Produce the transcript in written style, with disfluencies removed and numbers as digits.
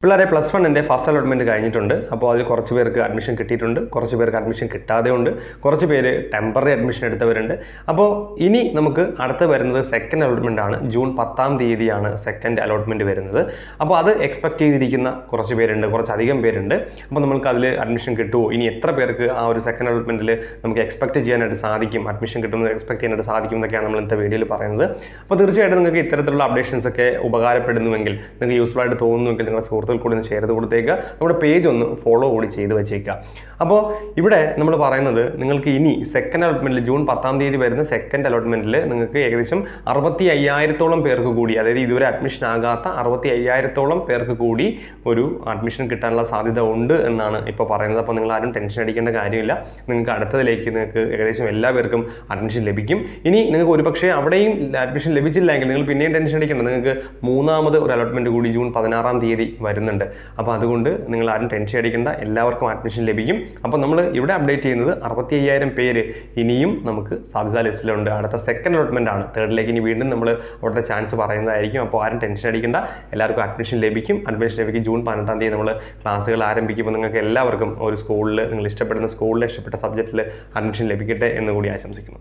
പിള്ളേരെ പ്ലസ് വണ്ണിൻ്റെ first allotment കഴിഞ്ഞിട്ടുണ്ട്. അപ്പോൾ അതിൽ കുറച്ച് പേർക്ക് അഡ്മിഷൻ കിട്ടിയിട്ടുണ്ട്, കുറച്ച് പേർക്ക് അഡ്മിഷൻ കിട്ടാതെ ഉണ്ട്, കുറച്ച് പേര് ടെമ്പററി അഡ്മിഷൻ എടുത്തവരുണ്ട്. അപ്പോൾ ഇനി നമുക്ക് അടുത്ത് വരുന്നത് സെക്കൻഡ് അലോട്ട്മെൻ്റ് ആണ്. ജൂൺ 10-ാം തീയതിയാണ് സെക്കൻഡ് അലോട്ട്മെൻറ്റ് വരുന്നത്. അപ്പോൾ അത് എക്സ്പെക്ട് ചെയ്തിരിക്കുന്ന കുറച്ച് പേരുണ്ട്, കുറച്ചധികം പേരുണ്ട്. അപ്പോൾ നമുക്ക് അതിൽ അഡ്മിഷൻ കിട്ടുമോ, ഇനി എത്ര പേർക്ക് ആ ഒരു സെക്കൻഡ് അലോട്ട്മെൻറ്റിൽ നമുക്ക് എക്സ്പെക്ട് ചെയ്യാനായിട്ട് സാധിക്കും, അഡ്മിഷൻ കിട്ടുന്നത് എക്സ്പെക്ട് ചെയ്യാനായിട്ട് സാധിക്കും എന്നൊക്കെയാണ് നമ്മൾ ഇന്നത്തെ വീഡിയോയിൽ പറയുന്നത്. അപ്പോൾ തീർച്ചയായിട്ടും നിങ്ങൾക്ക് ഇത്തരത്തിലുള്ള അപ്ഡേഷൻസ് ഒക്കെ ഉപകാരപ്പെടുന്നുവെങ്കിൽ, നിങ്ങൾക്ക് യൂസ്ഫുൾ ആയിട്ട് തോന്നുന്നുവെങ്കിൽ നിങ്ങളുടെ സുഹൃത്തുക്കൾ കൂടി ഒന്ന് ഷെയർ ചെയ്ത് കൊടുത്തേക്കുക. നമ്മുടെ പേജ് ഒന്ന് ഫോളോ കൂടി ചെയ്ത് വെച്ചേക്കുക. അപ്പോൾ ഇവിടെ നമ്മൾ പറയുന്നത് നിങ്ങൾക്ക് ഇനി സെക്കൻഡ് അലോട്ട്മെൻറ്റിൽ ജൂൺ 10-ാം തീയതി വരുന്ന സെക്കൻഡ് അലോട്ട്മെൻറ്റിൽ നിങ്ങൾക്ക് ഏകദേശം 65,000-ഓളം പേർക്ക് കൂടി, അതായത് ഇതുവരെ അഡ്മിഷൻ ആകാത്ത 65,000-ഓളം പേർക്ക് കൂടി ഒരു അഡ്മിഷൻ കിട്ടാനുള്ള സാധ്യത ഉണ്ട് എന്നാണ് ഇപ്പോൾ പറയുന്നത്. അപ്പോൾ നിങ്ങൾ ആരും ടെൻഷൻ അടിക്കേണ്ട കാര്യമില്ല. നിങ്ങൾക്ക് അടുത്തതിലേക്ക് നിങ്ങൾക്ക് ഏകദേശം എല്ലാ പേർക്കും അഡ്മിഷൻ ലഭിക്കും. ഇനി നിങ്ങൾക്ക് ഒരുപക്ഷെ അവിടെയും അഡ്മിഷൻ ലഭിച്ചില്ലെങ്കിൽ നിങ്ങൾ പിന്നെയും ടെൻഷൻ അടിക്കേണ്ട. നിങ്ങൾക്ക് മൂന്നാമത് ഒരു അലോട്ട്മെൻറ്റ് കൂടി ജൂൺ 16-ാം തീയതി വരുന്നുണ്ട്. അപ്പോൾ അതുകൊണ്ട് നിങ്ങൾ ആരും ടെൻഷൻ അടിക്കേണ്ട, എല്ലാവർക്കും അഡ്മിഷൻ ലഭിക്കും. അപ്പോൾ നമ്മൾ ഇവിടെ അപ്ഡേറ്റ് ചെയ്യുന്നത് 65,000 പേര് ഇനിയും നമുക്ക് സാധ്യതാ ലിസ്റ്റിലുണ്ട്. അടുത്ത സെക്കൻഡ് അലോട്ട്മെൻ്റ് ആണ്. തേർഡിലേക്ക് ഇനി വീണ്ടും നമ്മൾ അവിടുത്തെ ചാൻസ് പറയുന്നതായിരിക്കും. അപ്പോൾ ആരും ടെൻഷൻ അടിക്കേണ്ട, എല്ലാവർക്കും അഡ്മിഷൻ ലഭിക്കും. ജൂൺ 18-ാം തീയതി നമ്മൾ ക്ലാസ്സുകൾ ആരംഭിക്കുമ്പോൾ നിങ്ങൾക്ക് എല്ലാവർക്കും ഒരു സ്കൂളിൽ, നിങ്ങൾ ഇഷ്ടപ്പെടുന്ന സ്കൂളിൽ ഇഷ്ടപ്പെട്ട സബ്ജക്റ്റിൽ അഡ്മിഷൻ ലഭിക്കട്ടെ എന്ന് കൂടി ആശംസിക്കുന്നു.